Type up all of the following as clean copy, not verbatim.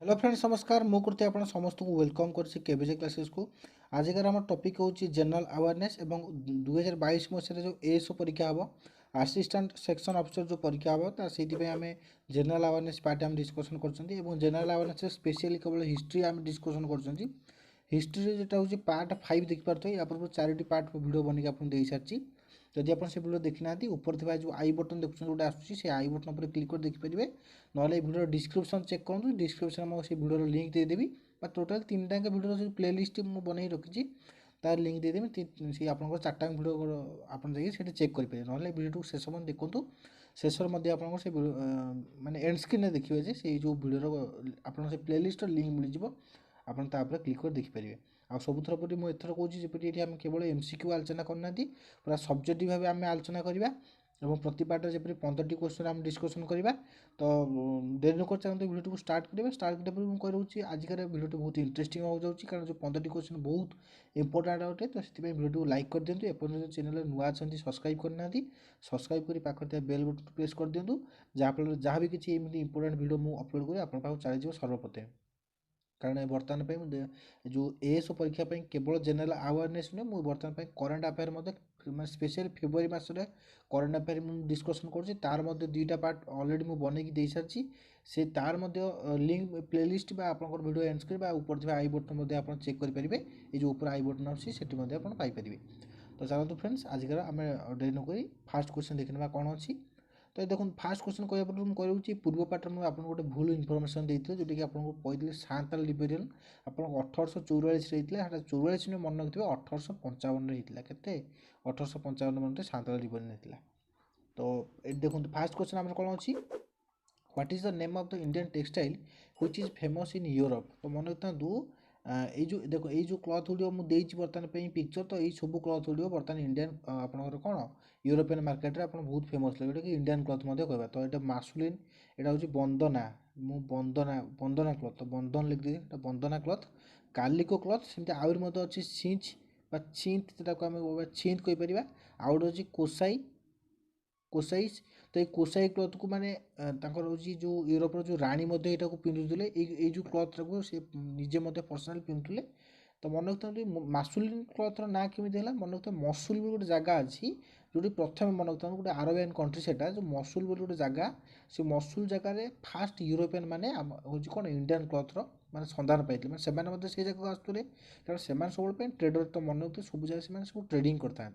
Hello friends नमस्कार मु करते आपण समस्त को वेलकम करछि केबीजे क्लासेस को। आजिकार आम टॉपिक होछि जनरल अवेयरनेस एवं 2022 मसीह जो एएसओ परीक्षा हम असिस्टेंट सेक्शन ऑफिसर जो परीक्षा हम ता सेति आम जनरल अवेयरनेस पार्ट आम डिस्कशन करछंती एवं जनरल अवेयरनेस स्पेशली केवल हिस्ट्री आम डिस्कशन करछंती। हिस्ट्री जेटा होछि पार्ट 5 देखि पारथै या पूर्व 4टी पार्ट वीडियो बनिक आपन देई सारछि। जदि आप से वीडियो देखी ना ऊपर थी जो आई बटन देखुं गोटे आसूसी आई बटन पर क्लिक कर देखिपारे ना भिडियो डिस्क्रिप्शन चेक करूँ डिस्क्रिप्शन में से भिडियो लिंक देदेवि टोटाल 3टा भिडियो जो प्लेलिस्ट मुझे बनई रखी तार लिंक देदेवि सी आप 4टा भिडियो आप चेक करेंगे ना भिडियो शेष में देखूँ शेष में आप मानते एंड स्क्रीन देखिए से जो भिडियो आप प्लेलिस्ट लिंक मिल जाए आप क्लिक कर देखिपारे। आ सबुथर पर मुझे एथर कहूँ जब आम केवल एमसीक्यू आलोचना करना पूरा सब्जेक्टिव भाव आम आलोचना करवा और प्रति पार्ट जब 15टी क्वेश्चन आम डिस्कसन करवा। तो देरी नक चाहते भिडियो को स्टार्ट करेंगे स्टार्ट करेंगे मुझे कहूँ आजिकार भिडियो बहुत इंटरेस्टिंग हो जाऊँगी कारण जो 15टी क्वेश्चन बहुत इंपोर्टाट अटे। तो से भिडियो को लाइक कर दिंतु एपर्तन चैनल नुआ अच्छा सब्सक्राइब करना सब्सक्राइब कर पाखे बेल बटन प्रेस कर दिंतु जहाँफल जहाँ भी किसी एमती इंपोर्टाट भिडियो मुझे अपलोड करें आप चलीज सर्वप्रथम। कारण बर्तमान जो एएसओ परीक्षा केवल जनरल अवेयरनेस नुहे मुझे बर्तमान करेन्ट अफेयर मैं स्पेशल फेब्रुआरी मसरे करेन्ट अफेयर मुझे डिस्कसन कर तार दुईटा पार्ट अलरेडी मुझे बनई दे सारी से तार लिंक प्लेलिस्ट आपंकर भिडियो एंड स्क्रीन ऊपर आई बटन आप चेक करेंगे ये जो ऊपर आई बटन अच्छी से पाइपर। तो चलते फ्रेंड्स आजिकार आम डेरी नक फास्ट क्वेश्चन देखने कौन अच्छी। तो देखो फास्ट क्वेश्चन कह मुझे पूर्व पार्ट में आपको गोटे भूल इनफर्मेशन देते जोटा कि आपको कहते सांताल रिबेलियन आप 1844 होता 44 मन रखिए 1855 होता के 1855 मन सांताल रिबेलियन होता। तो ये देखो फास्ट क्वेश्चन आम कौन अच्छी what is the name of the Indian textile which is famous in Europe. तो मन रखता ये जो देखो ये जो क्लथ गुड़िक मुझे बर्तमान पिक्चर तो ये सब क्लथ गुड़िक बर्तमान इंडियन आपंकर कौन यूरोपियन मार्केट में आप बहुत फेमस लगे कि इंडियन क्लथ कहवा। तो ये मासुलिन यहाँ हूँ बंदना मु बंदना बंदना क्लथ तो बंधन लिखिदी बंदना क्लथ कालिको क्लथ सेमती आहरी अच्छी छिंच छिंत जोटा आम छिंत कहीपर आउ गोटे अच्छी कोसाई कोसाइस। तो ये कोसाई क्लथ को माने हूँ जो यूरोपर जो राणी यहाँ पिंधुले ये जो क्लथ से निजे पर्सनाल पिंधुले। तो मन रखता मासुलिन क्लथर ना केमी मन रखता मसुल गोटे जगह अच्छी जो प्रथम मन रखता गोटे आरबियन कंट्री से जो मसुल गोटे जगह से मसुल जगार फास्ट यूरोपियन मैंने हूँ कौन इंडियन क्लथर मैंने सन्धान पाई मैंने से जगह आसुले कारण से सब ट्रेडर तो मन रखते सब जगह सब ट्रेडिंग करता।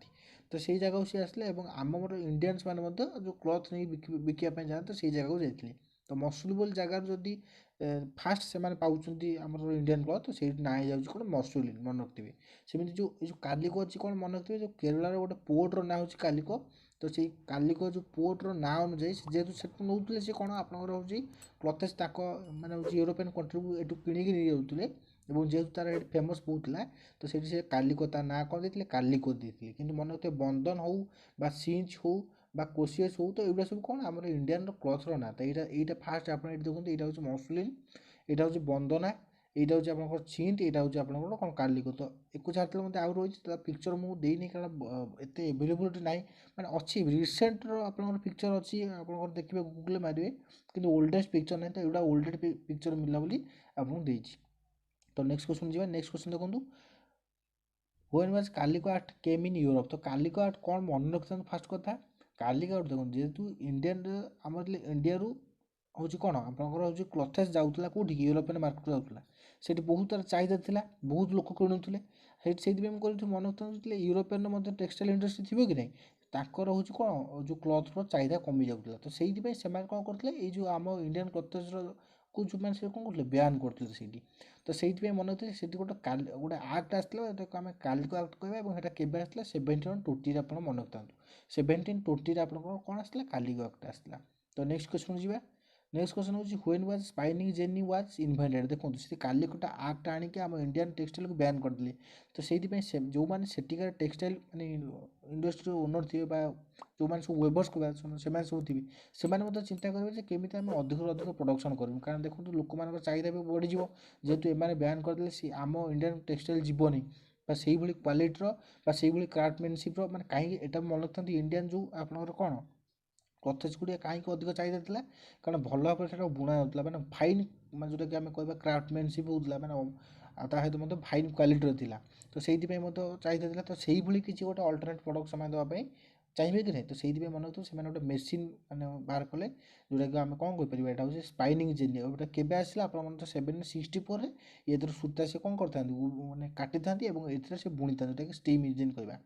तो से जगह सी आसले आमर इंडियंस मैंने जो क्लथ नहीं बिकापी जाते तो से जगह जाते। तो मसुल जगार जदि फास्ट से पाँच आम इंडियन क्लथ तो से ना हो जाए कौन मसुलिन मन रखिए। सेमती जो कालिको अच्छी कौन मन रखिए जो केरलार गोटे पोर्टर ना हूँ कालिको। तो से कालिको जो पोर्टर ना अनुजाई जेहतु से नौते सी कौन आपंकर हूँ क्लथेस मानते यूरोपियन कंट्री को यू किणिकी नहीं जाते जेहतु तार ये फेमस बहुत है तो से कालिको ता ना कौन देते कालिको देते कि मन रखते बंधन हो सिंच हो कोसीएस हो। तो ये सब कौन आम इंडियन क्लथर ना तो यहाँ फास्ट आप देखते यहाँ हूँ मसुलिन यहाँ हूँ बंदना यहाँ हूँ आप छिंट यहाँ हूँ आप कौन कालिको। तो एक छाड़ते मतलब आउ रही पिक्चर मुझे देनी कारण एत एभेलेबिलिटी ना मैंने अच्छी रिसेंटर आप पिक्चर अच्छी आप देखिए गूगल मारे कि ओल्डेस्ट पिक्चर ना तो यहाँ ओल्डेड पिक्चर मिलला बोली आपको देती। तो नेक्स्ट क्वेश्चन जी नेक्स्ट क्वेश्चन देखो when was calico art came in Europe. तो कालिको आर्ट कौन मन रखते फास्ट कथा कालिको आर्ट देखो जेहेतु इंडियन आम इंडिया हूँ कौन आपंकर हूँ क्लथेस जाऊला कौटी यूरोपियन मार्केट जाऊला से बहुत तार चाहिदा था बहुत लोक किणुले से मन रखते यूरोपियन टेक्सटाइल इंडस्ट्री थी कि नहीं ताकर हूँ कौन जो क्लथर चाहिदा कमी जाऊला। तो से कौन करते जो आम इंडियन क्लथेस को जो मैंने कौन करते ब्यान करते से। तो से मन रखते से गोटे गोटे आक्ट आसला आम कालिको आक्ट कहवा केवे आसला 1720 आप मन रखता 1720 आप कौन आसला कालिको आक्ट आसला। तो नेक्स्ट क्वेश्चन जी नेक्स्ट क्वेश्चन हूँ when was spinning jenny was invented. देखो से कालिकोटा आक्ट आणिक आम इंडियन टेक्सटाइल को बैन करते। तो से जो मैंने सेठिकार टेक्सटाइल माने इंडस्ट्री ओनर थे जो मैंने सब वेबर्स को से सब थे से चिंता करेंगे केमी आम अधिक अधिक प्रोडक्शन करूँ कारण देखो लोक मान चाहिदा भी बढ़ी जेहेतु एम बैन करदे सी आम इंडियन टेक्सटाइल जीवनी से क्वालिटीर से क्राफ्टमैनशिप्र मैंने कहीं मन रखता इंडियन जो आप कौन क्लथेज गुड़िया कहीं अधिक चाहिदा था कारण भल भाव से बुणा जाता मैंने फाइन मैं जोटा आम कह क्राफ्टमैनशिप होता मैंने ता सहित मतलब फाइन क्वालिटी था तो से चाहिदा था तो से किसी गोटे अल्टरनेट प्रडक्ट से देवाई चाहिए कि नहीं तो से मन रखिए से गोटे मेसीन मैंने बाहर कले जोटा कि आम कौन कहीपर यहाँ हूँ स्पाइनिंग इंजिन गोटे केवे आसला आप 1764 ये सूता से कौन करता मैंने काटी था से बुणी था जोटा कि स्टीम इंजिन कहवा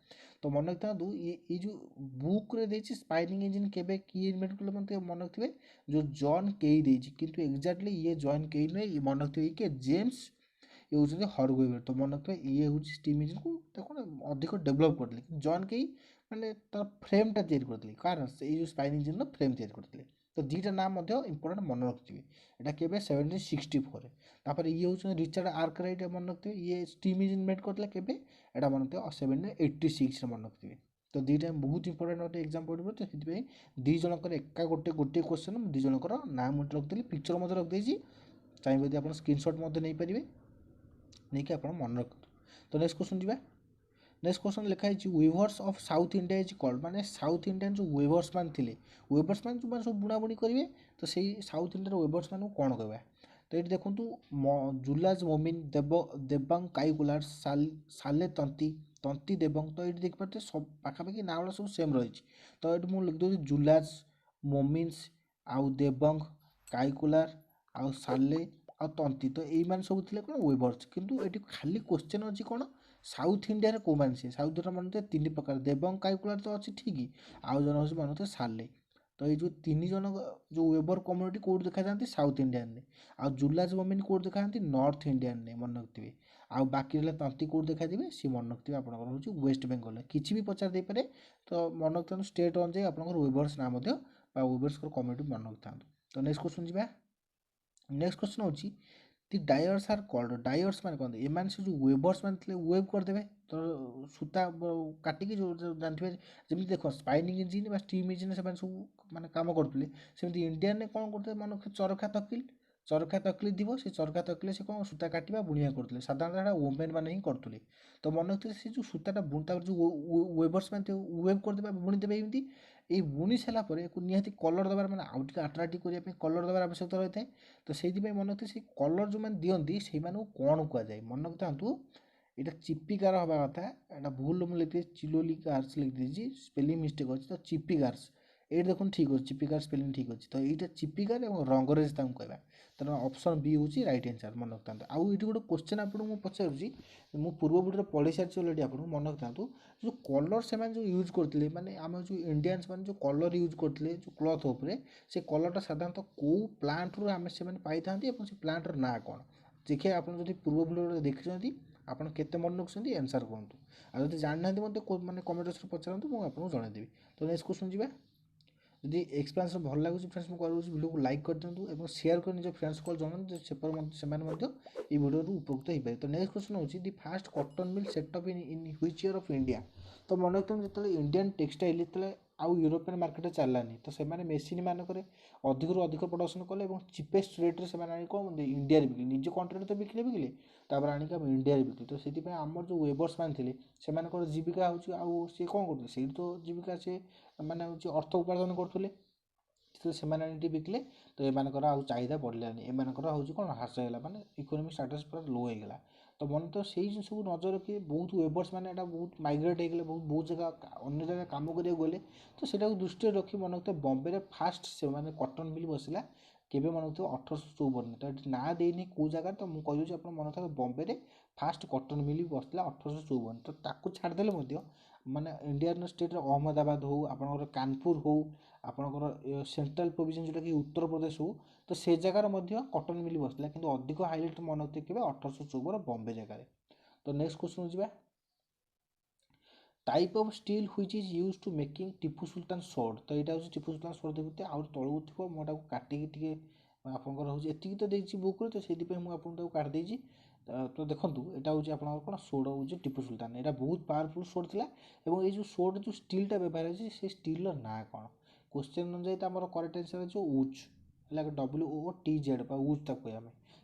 तो मन रखता ये जो बुक रे देछि स्पाइनिंग इंजिन केवे किए इन्वेंट कले मते मन रखिए जो जॉन केई देछि किंतु एक्जाक्टली ये जॉन केई नुहे ये मन रखिए कि जेम्स ये हूँ हरगोइबर तो मन रखिए ये हूँ स्टीम इंजिन को अधिक डेभलप करते जॉन केई मैंने तार फ्रेमटा तैयारी करते कार जो स्पाइनिंग इंजिन फ्रेम तैयारी करते तो दुईटा नाम इंपोर्टाट मन रखिए यहाँ के 1764 तापर ये हूँ रिचार्ड आर्कराइट मन रखिए ये स्टीम इंजिन मेड करते के यहाँ मन रखिए 1786 मन रखिए तो दुईटा बहुत इंपोर्टाट गोटे एग्जाम पड़ो तो ये दुई जनकर एका गोटे गोटे क्वेश्चन दुई जनकर नाम रखिदेली पिक्चर मत रखिदेছি चाहिए यदि आप स्क्रीनशॉट नहीं पारे नहीं कि आप मन रखु तो नेक्स्ट क्वेश्चन जी नेक्स्ट क्वेश्चन लिखाई weavers of south India is called माने साउथ इंडियन जो वेवर्स मान थे वेवर्स मान जो सब बुणाबुणी करेंगे तो सही साउथ इंडिया वेवर्स मान कौन कहवा तो ये देखूँ जुलाज मोमिन देवंग काईकुलार साले तंती तंती देवंग तो ये देखिए सब पाखापाखि ना वाला सब सेम रही तो ये मुझे लिखिदेवी जुलाज मोमिन्स आउ देवंग काईकुलार आउ साले आ तंती तो ये सब थे कौन वेवर्स किंतु ये खाली क्वेश्चन अच्छी कौन साउथ इंडिया कौ मान सी साउथ इंडिया मन तीन प्रकार देवंग काईकुलार तो अच्छी ठीक आउ जन हूँ मन साले तो ये तीन जन जो वेबर कम्युनिटी कौट देखा जाती साउथ इंडियन में आउ जुलाज मोमिन कौट देखा नॉर्थ इंडियन में मन रखिए आउ बाकी रहा तंती कौट देखा सी मन रखिए आप वेस्ट बेंगल किसी भी पचार दे पारे तो मन रखता स्टेट अनुसार आप वेबर्स नाम वेबर्स कम्युनिटी मन रखि था तो नेक्स्ट क्वेश्चन जी नेक्स्ट क्वेश्चन होची दी डायर्स आर कॉल्ड डायर्स मान कहते एम से जो वेबर्स मान थे वेब करदे तो सूता काटिकी जो जानते जमी देख स्पाइनिंग इंजिन स्टीम इंजिन से सब माने काम करते सेमती इंडियन ने कौन करते मन चरखा तकली দিব से चरखा तकली से कौन सूता काटिबा बुणिया करते साधारणतः यहाँ वोमेन मैंने ही करते तो मन रखते से जो सूताटा जो वेबर्स मान वेब करदे बुणी देवे एमती ये बुणी सारापर निहाती कलर देवार मैंने आउ टे आट्राक्टिव करने कलर देवार आवश्यकता रही है तो से मन रखते से कलर जो मैंने दिखती से कौन कहुए मन रखता यहाँ चिपिकार हवा कथा यहाँ भूल मुझे लिखी चिलोली कार्स लिखी स्पेलिंग मिस्टेक अच्छी तो चिपिकार्स ये देखो ठीक अच्छे चिपिकार स्पेलिंग ठीक अच्छे तो यहाँ चिपिकार और रंगरेज कहवा तेना ऑप्शन बी हूँ रईट आंसर मन रखता आउ ये गोटे क्वेश्चन आपको पचार मु पूर्व वीडियो पढ़ी सारी अलरेडी आप मन रखता जो कलर से जो यूज करते माने आम जो इंडियंस मैंने जो कलर यूज करते जो क्लथ उपरे से कलरटा साधारणतः कौ प्लांट आम से पाई था से प्लांटर ना कौन देखिए आप पूर्व वीडियो देखते आप केते मन रखुच्च आंसर कहतु आदि जाना मैंने कमेंट बक्स पचारतु मुझे जनईदेवी तो नेक्स्ट क्वेश्चन जी यदि एक्सप्लेनेसन भल लगुच फ्रेंड्स मुझे कहूँ वीडियो को लाइक कर दिखाँ और शेयर कर निज फ्रेंड्स को जनाते से वीडियो उपकृत हो पाए तो नेक्स्ट क्वेश्चन हूँ the first cotton mill set up in which year of India तो मन रखते जो इंडियन टेक्सटाइल जो आउ यूरोपियन मार्केट चलानी तो से मेसीन मानक अधिक अधिक प्रोडक्शन कले चिपेस्ट रेट्रे से कौन इंडिया बिकले निज कंट्री तो बिकले तापर आणिक आम इंडिया बिकली तो से आम जो वेबर्स मैंने थे से जीविका हूँ सी कौन करते से तो जीविका से मैंने हूँ अर्थ उपार्जन करुले से बिकले तो एमर आउ चाहिदा बढ़लानी एमर हूँ कौन ह्रास होगा माने इकोनॉमिक स्टेटस पूरा लो होगा तो मन तो से जिन सब नजर रखिए बहुत वेबर्स मैंने बहुत माइग्रेट होगले बहुत जगह अन्य जगह कम कर गले तो से दृष्टि रखी मन रखते बॉम्बे रे फास्ट से मैंने कॉटन मिल बसला केवे मन रखते 1854 तो ना देनी कौ जगह तो मुझे कही आप मन रखते बॉम्बे रे फास्ट कॉटन मिल बसला 1854 तो ताकू छाड़देले माने इंडियन स्टेट अहमदाबाद हो आपनकर कानपुर हो आपनकर सेंट्रल प्रोविजन जोटा कि उत्तर प्रदेश हो तो से जगार कॉटन मिल बसला किंतु अधिक हाइलाइट मन रखते केवे 1854 बॉम्बे जगार तो नेक्स्ट क्वेश्चन जी type of steel which is use to making Tipu Sultan sword तो यहाँ हूँ टीपू सुल्तान सोर्ड देखते आउ तलू थो मुझे काटिकी आपंकर हूँ एति तो देखिए बुक्रे तो से मुझे काटिदेजी तो देखो यहाँ हूँ आप कौन सोर्ड हूँ टीपू सुल्तान यहाँ बहुत पावरफुल सोर्ड था और ये जो सोर्ड जो स्टीलटा व्यवहार है से स्टील ना कौन क्वेश्चन अनुसार आम करेक्ट आंसर है उच है WOOTZ उच तक कह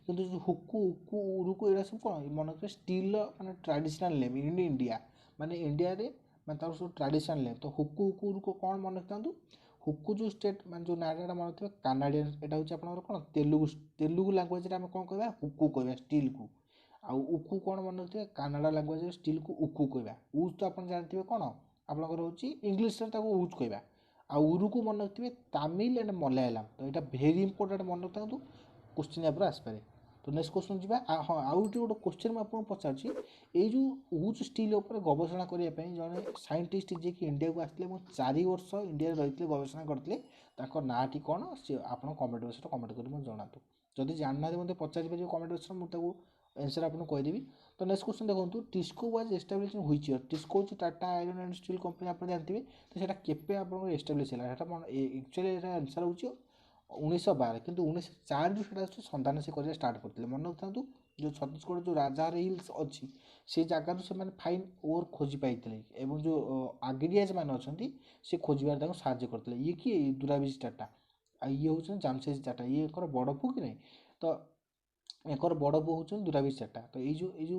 कि जो हुकु उकु उरुकु यहाँ सब कौन मन रखते स्टील माने ट्रेडिशनल नेम इन इंडिया माने इंडिया रे मैं सब ट्रेडिशनल नेम तो हुकु उकु उरुकु कौन मन रखता हुकु जो स्टेट मान जो नाटा मन रखिए कानाडियन एटा हूँ आपंकर कौन तेलुगु लैंग्वेज आम कौन कह हुकु कह स्टील को आउ उकु कौन मन रखिए कानाडा लैंग्वेज स्टील को उकु कह यूज तो आप जानते हैं कौन आपंकर हूँ इंग्लीश यूज कह आउ उरु को मन रखिए तामिल एंड मलयालम तो यहाँ भेरी इंपोर्टेंट मन रखता क्वेश्चन यहाँ आसपे तो नेक्स्ट क्वेश्चन जी हाँ आउट गोटे क्वेश्चन मुझे आपको पचार ये जो यूज स्टील उपर गवेषणा करने जड़े साइंटिस्ट जी कि इंडिया को आसते 4 वर्ष इंडिया रही गवेषणा करते नाटी कौन सी आप कमेंट बॉक्स कमेंट कर जनातु जदि जानना मतलब पचारि पारे कमेंट बॉक्स मुझे आंसर आपको कहीदेवी तो नेक्स्ट क्वेश्चन देखो TISCO was establish in which year TISCO हूँ Tata iron and steel company आप जानते हैं तो सेटा केपे आप एस्टाब्लिश है एक्चुअली आंसर हूँ 1912 किंतु 1904 से सन्धान से कर स्टार्ट करते मन रखता जो छत्तीसगढ़ जो राजार हिल्स अच्छी से जगार से फाइन ओर खोजी पाई जो आग्रियाज मैंने अच्छा सी खोजार साहय करते ये कि दुराबिज टाटा ये हूँ जामसेद टाटा ये बड़ पु कि नहीं तो एक बड़ पु हूँ दुराबिज टाटा तो ये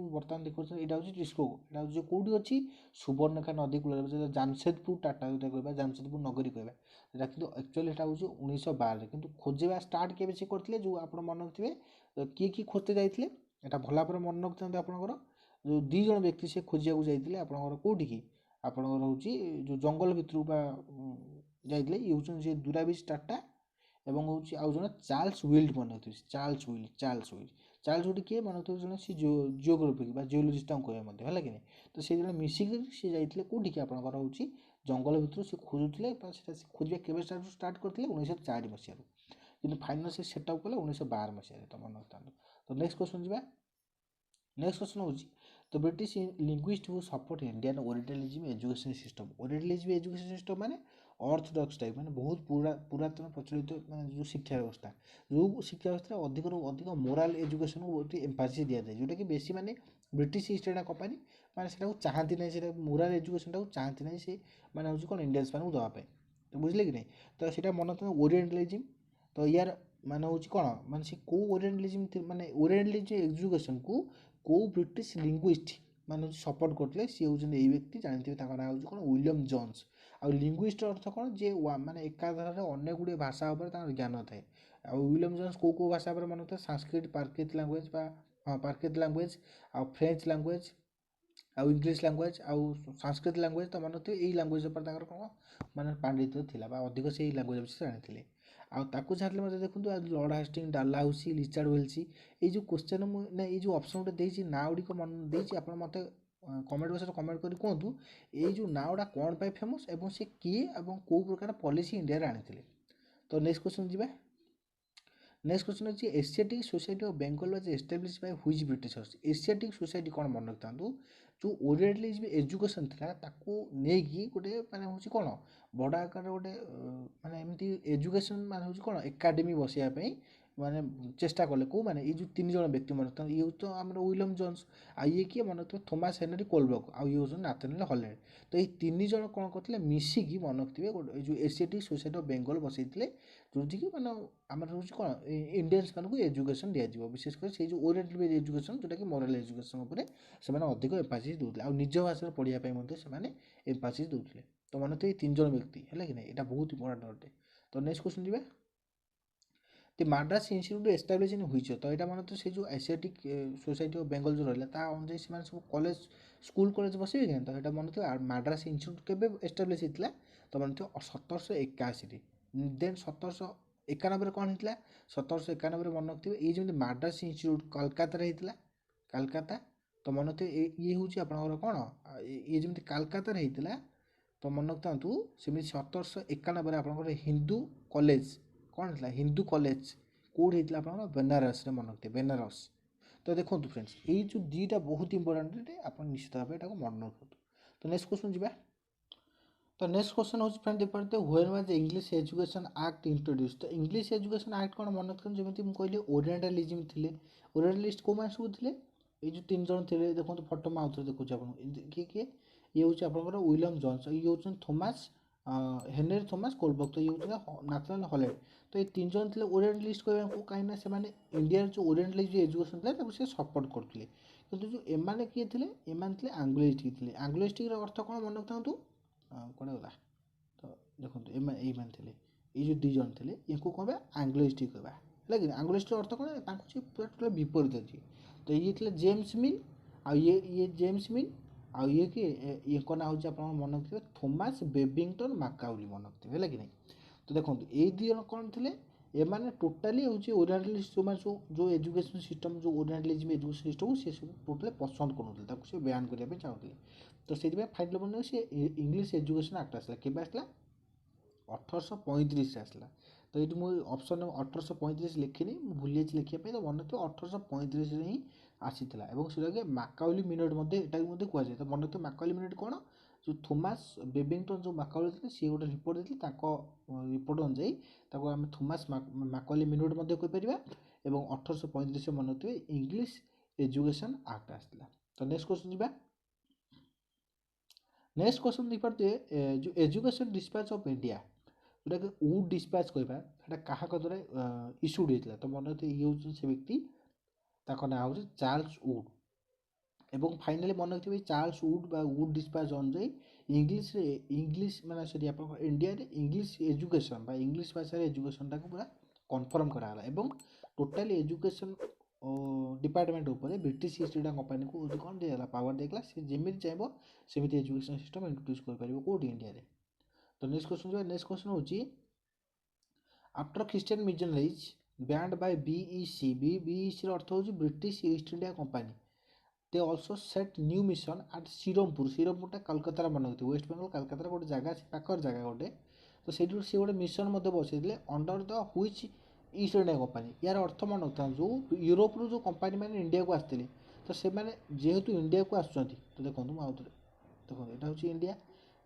बर्तमान देखते यहाँ हूँ टिस्को यहाँ जो कौटी अच्छी सुवर्णरेखा नदी कूल जामसेदपुर टाटा जो कह जामसेदपुर नगरी कहवा कि एक्चुअली यहाँ हूँ 1912 किंतु खोजा स्टार्ट के करते जो आप मन रखिए किए खोजते जाते यहाँ भल भाव मन रखते आपंकर जो 2 जन व्यक्ति से खोजा जाते आपंकर कौटी की आपंकर हूँ जो जंगल भितर जाते ये हूँ दुराबिज टाटा एवं हूँ आउ जन चार्ल्स विल्ड मन रखिए चार्ल्स विल्ड किए मन रखिए जन सी जियोग्राफिक जियोलोजिस्ट कहते है कि नहीं तो से जन मिसिक सी जाते कौटी की आपंकर हूँ जंगल भितर से खोजुले खोजा के स्टार्ट करते 1904 मसीह कि फाइनाल से सेटअप कले 1912 मसीह तो मन रखता तो नेक्स्ट क्वेश्चन जी नेक्स्ट क्वेश्चन हूँ तो British linguist who support Indian orientalism education system orientalism education system माने ऑर्थोडॉक्स टाइप माने बहुत पुरातन प्रचलित माने जो शिक्षा व्यवस्था अधिक अधिक मोराल एजुकेशन को बहुत एम्फासिस दिया जाए जोटा कि बेसी माने ब्रिटिश ईस्ट इंडिया कंपनी माने सेटा चाहती नहीं से मोराल एजुकेशन टाको चाहती नहीं से माने हूँ कौन इंडियंस मान देवाई तो बुझे कि नहीं तो सीटा मन रखते ओरिएंटलिज्म तो यार माने हूँ कौन माने से कौ ओरिएंटलिज्म माने ओरिएंटलिज्म एजुकेशन को कौ ब्रिटिश लिंग्विस्ट माने सपोर्ट करते सी हूँ ये व्यक्ति जानते ना हूँ कौन विलियम जोन्स आ लिंग्विस्ट अर्थ कौन जे माने एकाधारे अनेक गुड़े भाषा उपर ज्ञान थाए आ विलियम जोन्स कौ भाषा पर मन था संस्कृत पार्कित लैंग्वेज हाँ पार्कित लैंग्वेज आ फ्रेंच लैंग्वेज आउ इंग्लीश लैंग्वेज आउ संस्कृत लैंग्वेज तो मन थे यही लैंग्वेज पर कौन माने पांडित्य थिला बा अधिक से लैंग्वेज विषय जानी आउ छाड़िले मतलब देखो लॉर्ड हास्टिंग डालहाउसी रिचार्ड वेल्सी ये जो क्वेश्चन ना ये जो ऑप्शन गोटे देती ना गुड़िक मन देती आप मत कमेंट बॉक्स कमेंट कर कहतु ये जो ना गुड़ा कौन पाई फेमस एवं से किए और कौ प्रकार पॉलिसी इंडिया आनी तो नेक्स्ट क्वेश्चन जी नेक्स्ट क्वेश्चन अच्छी Asiatic society of Bengal was establish by which Britishers Asiatic society कौन मन रखता जो ओरिएंटलिज्म एजुकेशन था ताको नेकी गोटे माने हूँ कौन बड़ आकार गोटे माने एमती एजुकेशन माने हूँ कौन एकाडेमी बसैया माने चेष्टा कले कौ माने ये जो 3 जन व्यक्ति मन रखता ये तो आम विलियम जोन्स आ ये किए मन रखते थॉमस हेनरी कोलब्रक आउ ये हूँ नाथानिएल हॉलैंड तो ये 3 जन कौन करते मिसिकी मन रखिए जो एशियाटिक सोसाइटी ऑफ बेंगल बसई जो कि मैंने आम हूँ कौन इंडियंस मानक एजुकेशन दिज्व विशेषकर से जो ओरिएंटल एजुकेशन जोटा कि मोराल एजुकेशन उपर से अधिक एम्फासिस दूसरे आ निज भाषा पढ़ाई से एम्फासिस दूसरे तो मन तो ये 3 जन व्यक्ति है कि नहीं यहाँ बहुत इंपोर्टेंट अटे तो नेक्स्ट क्वेश्चन जी तो Madras institute establish in which तो यहाँ मन तो से जो एशियाटिक सोसाइटी ऑफ बेंगल जो रहा अनुसार से सब कॉलेज स्कूल कॉलेज बसे कि तो यहाँ मन तो माड्रास इन्स्टिट्यूट के एस्टाब्लिश होता तो मन तो 1781 देन 1791 कौन होता 1791 मन रखिए ये जमी माड्रास इन्स्टिट्यूट कलकाता होता कलकाता तो मन तो ये हूँ आपंकर कौन ये जमी कलकाता होता तो मन रखता सेमती 1791 आपंकर हिंदू कॉलेज कौन होता हिंदू कॉलेज कौट होता आप बेनारस मन रखते बेनारस तो देखो फ्रेंड्स ये जो दुईटा बहुत इंपोर्टेंट आप निश्चित भाव यहाँ मन रखु तो नेक्स्ट क्वेश्चन जी तो नेक्स्ट क्वेश्चन हूँ फ्रेंड देखते when was English education act introduce तो इंग्लिश एजुकेशन एक्ट कौन मन रखते जमी कहली ओरिएंटलिज्म थे ओरिएंटलिस्ट कौ मैंने सब थे ये जो 3 जन थे देखो फोटो में आउे देखुच किए किए ये हूँ आपंकर विलियम जोन्स ये हूँ थॉमस हेनरी थॉमस कोलब्रक तो ये हूँ नाथानिएल हॉलैंड तो ये 3 जन थे ओरिएंटलिस्ट कहूँ कहीं से इंडिया जो ओरिएंटलिस्ट एजुकेशन था से सपोर्ट करते किंतु जो एमाने किए थे एमाने थे आंग्लोइस्टिक थे आंग्लोइस्टिक अर्थ कौन मन रखता कौन गला तो देखो ये थे ये जो 2 जन थे ये कह आंग्लोइस्ट कहवा है कि आंग्लोइस्ट अर्थ कौन पूरा टोटल विपरीत अच्छी तो ये थे जेम्स मिल ये जेम्स मिल आ ये कि ये ना हूँ आप मन रखिए थॉमस बेबिंगटन मैकाउली मन रखिए है कि नहीं तो देखो ये 2 जन कौन थे एमाने टोटाली हूँ ओरिएंटालिस्ट जो एजुकेशन सिस्टम जो ओरिएंटालिज्म एजुकेशन सिस्टम सी सब टोटाली पसंद करूँ से बयान करने चाहूँगी तो से फाइनल बन सी इंग्लिश एजुकेशन एक्ट आसला के आसला 1835 आसला तो ये मुझे ऑप्शन 1835 लिखिनी भूली जाइए लिखापी तो मन रखिए 1835 ही आसी से मैकाउली मिनट यहाँ कहुए तो मन रखिए मैकाउली मिनट कौन जो थॉमस बेबिंगटन जो मैकाउली थे सी गोटे रिपोर्ट देते रिपोर्ट अनुଯାयी आम थॉमस मैकाउली मिनट कहीपर और 1835 मन रखिए इंग्लिश एजुकेशन एक्ट आसला तो नेक्स्ट क्वेश्चन जी नेक्स्ट क्वेश्चन देखिए जो एजुकेशन डिस्पैच ऑफ इंडिया जोटा कि वुड डिस्पैच कहवा क्या द्वारा इश्यूड होता तो मन रखिए ये हूँ से व्यक्ति ना हूँ चार्ल्स वुड एवं फाइनाली मन रखिए चार्ल्स वुड बा वुड डिस्पैच अनुଯାयी इंग्लिश माने सॉरी आप इंडिया रे इंग्लिश एजुकेशन इंग्लिश भाषा एजुकेशन टाक पूरा कन्फर्म कराला एवं टोटाल एजुकेशन डिपार्टमेंट उपर ब्रिटिश ईस्ट इंडिया कंपनी को कौन दिया पावर देला सी जमी चाहिए सेमती एजुकेशन सिस्टम इंट्रोड्यूस कर कौटी इंडिया रे तो नेक्स्ट क्वेश्चन हूँ after Christian missionaries banned by BEC BEC अर्थ हूँ British East India Company they also set new mission at Srirampur कलकतार मन रखिए वेस्ट बेंगल कलकतार गोटे जगह पाखर जगह गोटे तो से गोटे mission Basai under the which east India company यार अर्थ मन रखता जो यूरोप जो कंपनी मैंने इंडिया को आसते तो से जेहेतु इंडिया को आसुँच तो देखो मुझे देखो यहाँ हूँ इंडिया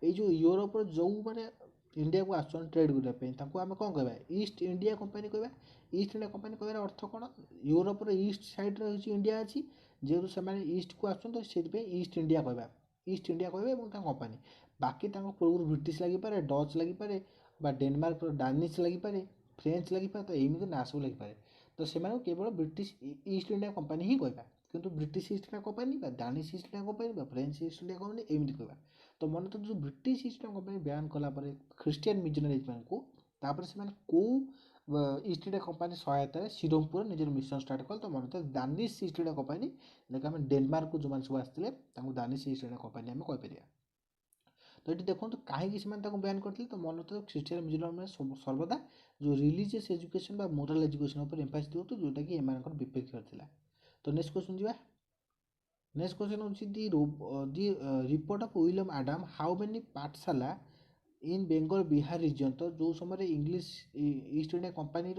यो यूरोप जो मैंने इंडिया को आसुँच ट्रेड करने आम कौन कह ईस्ट इंडिया कंपनी कह ईस्ट इंडिया कंपनी कह अर्थ कौन यूरोप ईस्ट साइड इंडिया अच्छी जेहेतु से ईस्ट को आसुँच से ईस्ट इंडिया कह ईस्ट इंडिया कह कंपनी बाकी पूर्व ब्रिटिश लगिपे डच लगिपे डेनमार्क डानिश लगिपे फ्रेंच लगिपे तो यही ना सब लगिपे तो से केवल ब्रिटिश ईस्ट इंडिया कंपनी ही कहवा किंतु British East India Company Danish East India Company French East India Company एमती कहवा तो मन तो जो British East India Company ban कलापर ख्रीष्टियन मिशनरीज मान को से कौ ईस्ट इंडिया कंपनी सहायतार श्रीरामपुर निजर मिशन स्टार्ट कल तो मन तो दानिश ईस्ट इंडिया कंपनी देखिए आम डेनमार्क जो मैंने सब आसते दानिश ईस्ट इंडिया कंपनी आम कहीपर तो ये देखो कहीं बैन करते तो मन तो ख्रीष्टियन मिशनरी सर्वदा जो रिलीजियस एजुकेशन मोराल एजुकेशन पर एम्फासिस दिखाते जोटा कि एम विपेक्ष था तो नेक्स्ट क्वेश्चन जी नेक्स्ट क्वेश्चन हूँ the report of William Adam how many pathshala in Bengal Bihar region तो जो समय इंग्लिश ईस्ट इंडिया कंपनी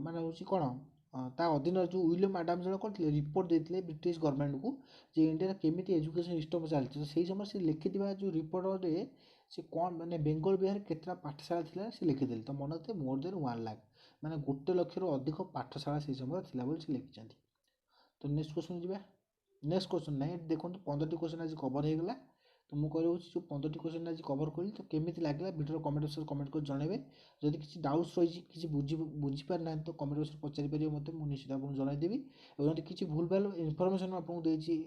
माने हूँ कौन ता अधीन जो विलियम आडम जन करते रिपोर्ट देते ब्रिटिश गवर्नमेंट को जे इंडिया केमी एजुकेशन सिस्टम चलती से समय से लिखि जो रिपोर्ट से कौन मैंने बेंगल बिहार केतटा पाठशाला थी से लिखिदे तो मन थे मोर देन 1 लाख मैंने 1 लक्ष अधिक पाठशाला से समय थी लिखिं तो नेक्स्ट क्वेश्चन जी नेक्स्ट क्वेश्चन ना देखो 15टी क्वेश्चन आज कवर हो गला तो मुझे कहूँ जो 15टी क्वेश्चन आज कवर करी तो केमी लगे भिडियो कमेंट बक्स कमेंट कर जनइबे जदि किसी डाउट्स रही किसी बुझीपार ना तो कमेंट बक्स पचारि पारे मत मुझे निश्चित आपको जनईदेवी और जब किसी भूल भाल इनफर्मेशन आपको देती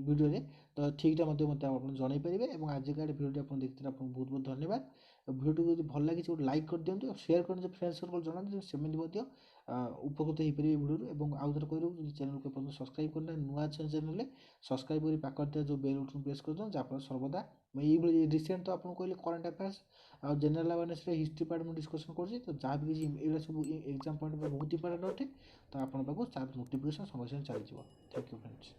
भिडियो तो ठीक ठाक मत आप जनईपारे और आजिका भिडियो आप देखते आपको बहुत बहुत धन्यवाद भिडियो जब भल लगी गोटे लाइक कर दिखाँ और सेयार कर फ्रेंड्स सर्कल जनाते से उपकृत हो पारे भिडियो और आउ थे कह चैनल को सब्सक्राइब करना नुआ चैनल सब्सक्राइब कर पाखर जो बेल बटन प्रेस कर दो जहाँफल सर्वदा मैं रिसेंट तो आपको कहली करंट अफेयर्स और जनरल अवेयरनेस हिस्ट्री पार्ट मुझे डिस्कसन कर जहाँ भी किसी सब एग्जाम पॉइंट बहुत इंपोर्टेंट अटे तो आपको तार नोटिफिकेशन समय चली थैंक यू फ्रेंड्स।